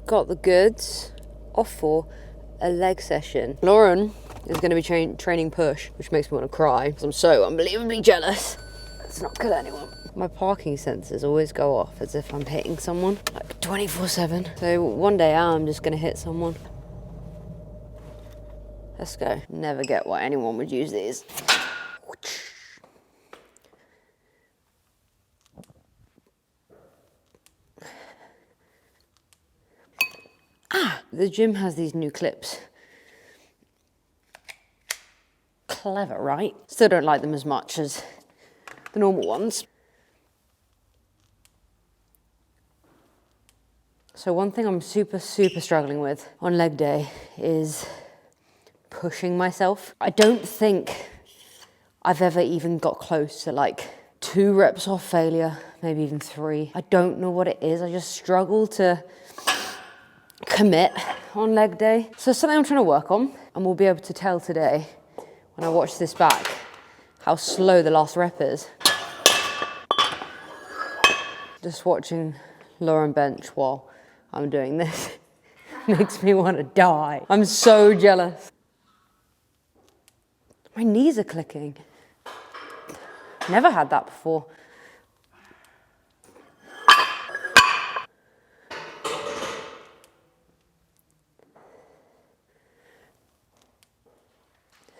got the goods off for a leg session. Lauren is going to be training push, which makes me want to cry because I'm so unbelievably jealous. Let's not kill anyone. My parking sensors always go off as if I'm hitting someone, like 24/7. So one day I'm just going to hit someone. Let's go. Never get why anyone would use these. The gym has these new clips. Clever, right? Still don't like them as much as the normal ones. So one thing I'm super struggling with on leg day is pushing myself. I don't think I've ever even got close to like 2 reps off failure, maybe even 3. I don't know what it is. I just struggle to commit on leg day. So it's something I'm trying to work on, and we'll be able to tell today when I watch this back how slow the last rep is. Just watching Lauren bench while I'm doing this makes me want to die. I'm so jealous. My knees are clicking. Never had that before.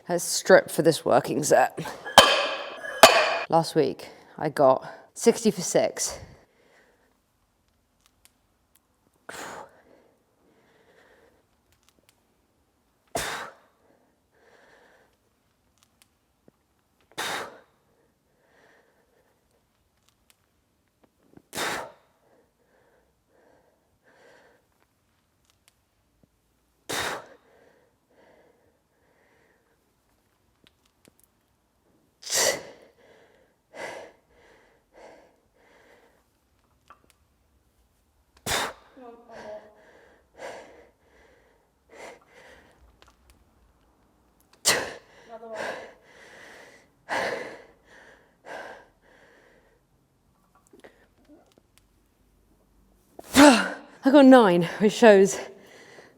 Let's strip for this working set. Last week, I got 60 for 6. I got 9, which shows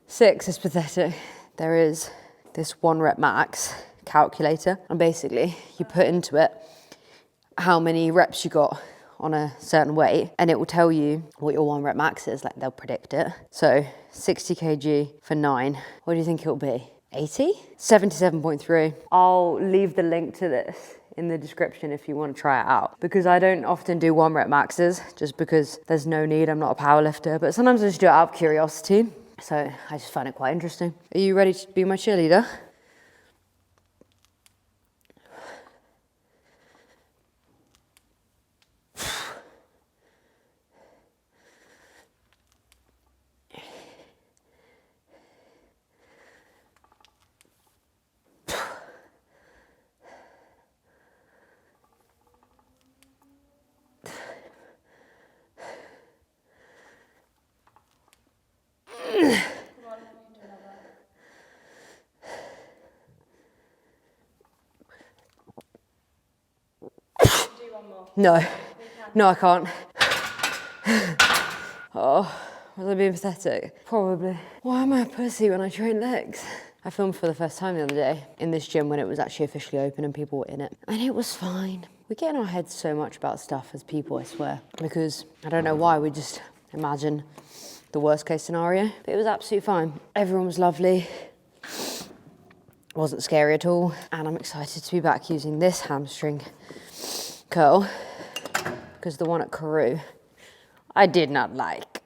6 is pathetic. There is this 1 rep max calculator, and basically you put into it how many reps you got on a certain weight, and it will tell you what your 1 rep max is, like they'll predict it. So 60 kg for 9, what do you think it'll be? 80? 77.3. I'll leave the link to this in the description if you want to try it out, because I don't often do 1 rep maxes just because there's no need. I'm not a power lifter, but sometimes I just do it out of curiosity. So I just find it quite interesting. Are you ready to be my cheerleader? No, no, I can't. Oh, was I being pathetic? Probably. Why am I a pussy when I train legs? I filmed for the first time the other day in this gym when it was actually officially open and people were in it. And it was fine. We get in our heads so much about stuff as people, I swear. Because I don't know why, we just imagine the worst case scenario. But it was absolutely fine. Everyone was lovely. Wasn't scary at all. And I'm excited to be back using this hamstring curl, because the one at Karoo I did not like.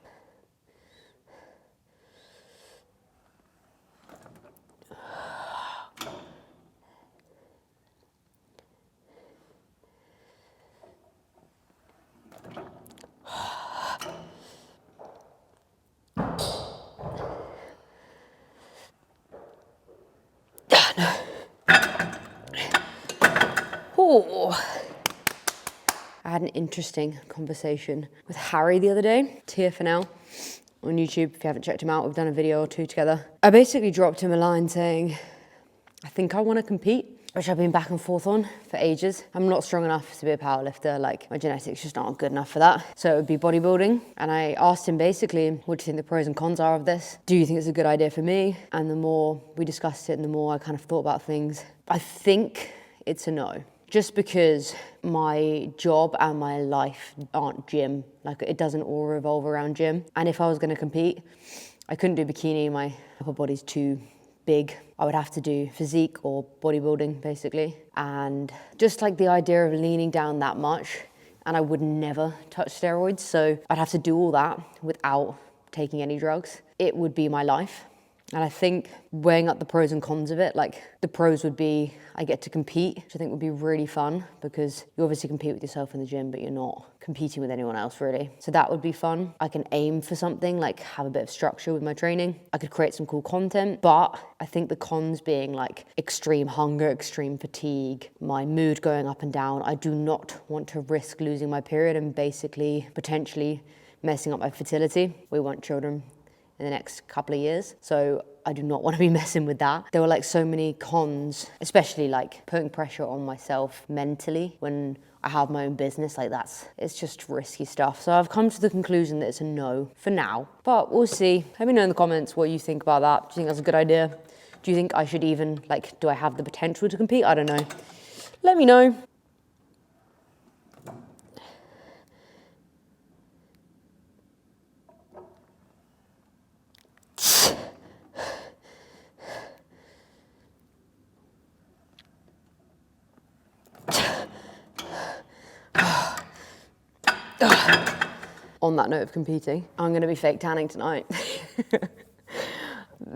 Oh. I had an interesting conversation with Harry the other day, TFNL, on YouTube. If you haven't checked him out, we've done a video or 2 together. I basically dropped him a line saying, I think I want to compete. which I've been back and forth on for ages. I'm not strong enough to be a powerlifter, like my genetics just aren't good enough for that. So it would be bodybuilding. And I asked him basically, what do you think the pros and cons are of this? Do you think it's a good idea for me? And the more we discussed it and the more I kind of thought about things, I think it's a no. Just because my job and my life aren't gym. Like it doesn't all revolve around gym. And if I was gonna compete, I couldn't do bikini, my upper body's too big. I would have to do physique or bodybuilding basically. And just like the idea of leaning down that much, and I would never touch steroids. So I'd have to do all that without taking any drugs. It would be my life. And I think weighing up the pros and cons of it, like the pros would be I get to compete, which I think would be really fun because you obviously compete with yourself in the gym, but you're not competing with anyone else really. So that would be fun. I can aim for something, like have a bit of structure with my training. I could create some cool content, but I think the cons being like extreme hunger, extreme fatigue, my mood going up and down. I do not want to risk losing my period and basically potentially messing up my fertility. We want children in the next couple of years. So I do not want to be messing with that. There were like so many cons, especially like putting pressure on myself mentally when I have my own business, like it's just risky stuff. So I've come to the conclusion that it's a no for now, but we'll see. Let me know in the comments what you think about that. Do you think that's a good idea? Do you think I should even, like, do I have the potential to compete? I don't know. Let me know. On that note of competing, I'm gonna be fake tanning tonight.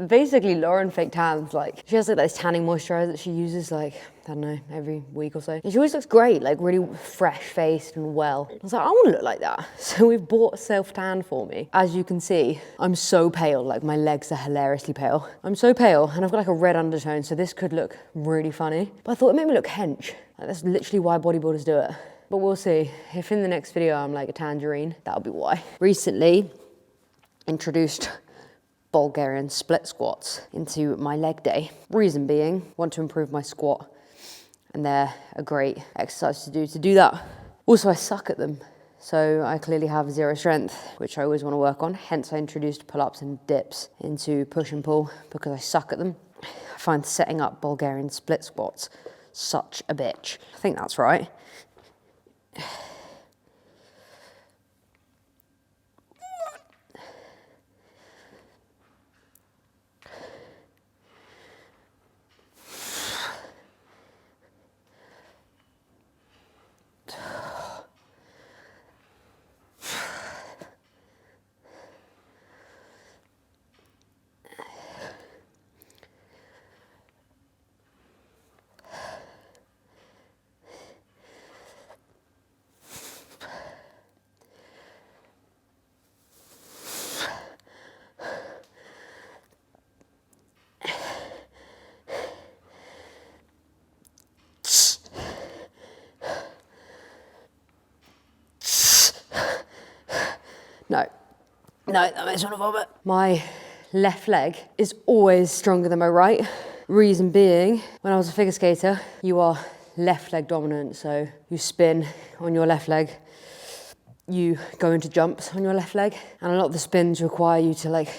Basically, Lauren fake tans, like, she has like this tanning moisturizer that she uses like, I don't know, every week or so. And she always looks great, like really fresh-faced and well. I was like, I wanna look like that. So we've bought self-tan for me. As you can see, I'm so pale, like my legs are hilariously pale. I'm so pale, and I've got like a red undertone, so this could look really funny. But I thought it made me look hench. Like, that's literally why bodybuilders do it. But we'll see. If in the next video I'm like a tangerine, that'll be why. Recently, introduced Bulgarian split squats into my leg day. Reason being, want to improve my squat, and they're a great exercise to do that. Also, I suck at them, so I clearly have zero strength, which I always want to work on. Hence, I introduced pull-ups and dips into push and pull because I suck at them. I find setting up Bulgarian split squats such a bitch. I think that's right. No, that makes me want to vomit. My left leg is always stronger than my right. Reason being, when I was a figure skater, you are left leg dominant, so you spin on your left leg, you go into jumps on your left leg, and a lot of the spins require you to like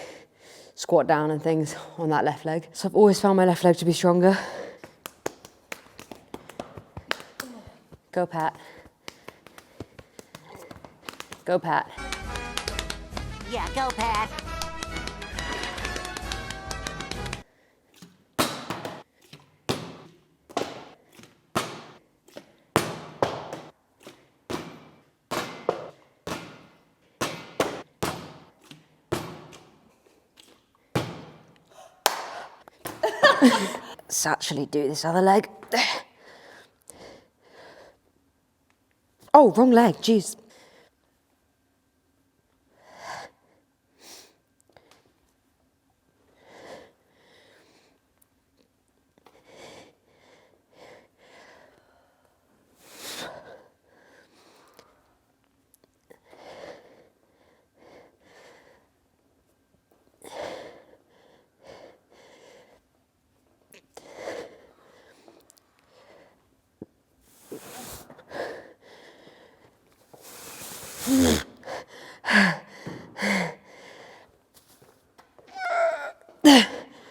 squat down and things on that left leg. So I've always found my left leg to be stronger. Go Pat. Go Pat. Yeah, go Pat. Let's actually do this other leg. Oh, wrong leg, jeez.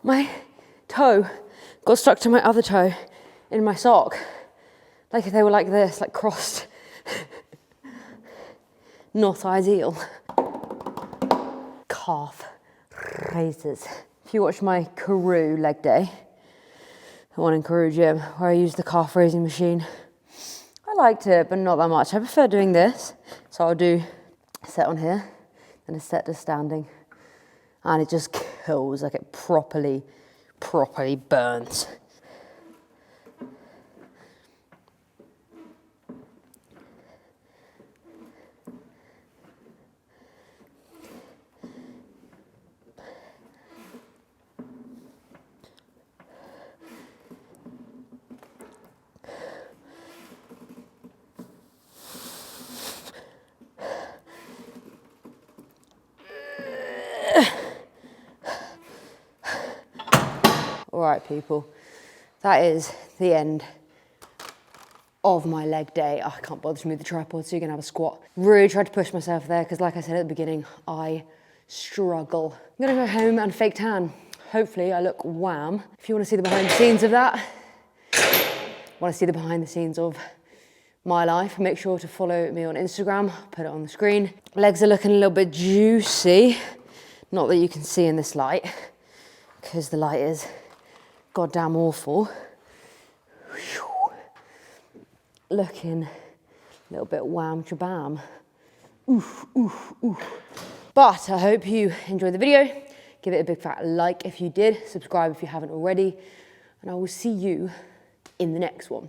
My toe got stuck to my other toe in my sock. Like if they were like this, like crossed. Not ideal. Calf raises. If you watch my Karoo leg day, the one in Karoo gym, where I used the calf raising machine, I liked it, but not that much. I prefer doing this. So I'll do a set on here, and a set to standing. And it just kills, like it properly burns. All right, people, that is the end of my leg day. I can't bother to move the tripod, so you're gonna have a squat. Really tried to push myself there, because like I said at the beginning, I struggle. I'm gonna go home and fake tan. Hopefully I look wham. If you wanna see the behind the scenes of that, wanna see the behind the scenes of my life, make sure to follow me on Instagram, put it on the screen. Legs are looking a little bit juicy. Not that you can see in this light, because the light is goddamn awful. Looking a little bit wham chabam. Oof, oof, oof. But I hope you enjoyed the video. Give it a big fat like if you did. Subscribe if you haven't already. And I will see you in the next one.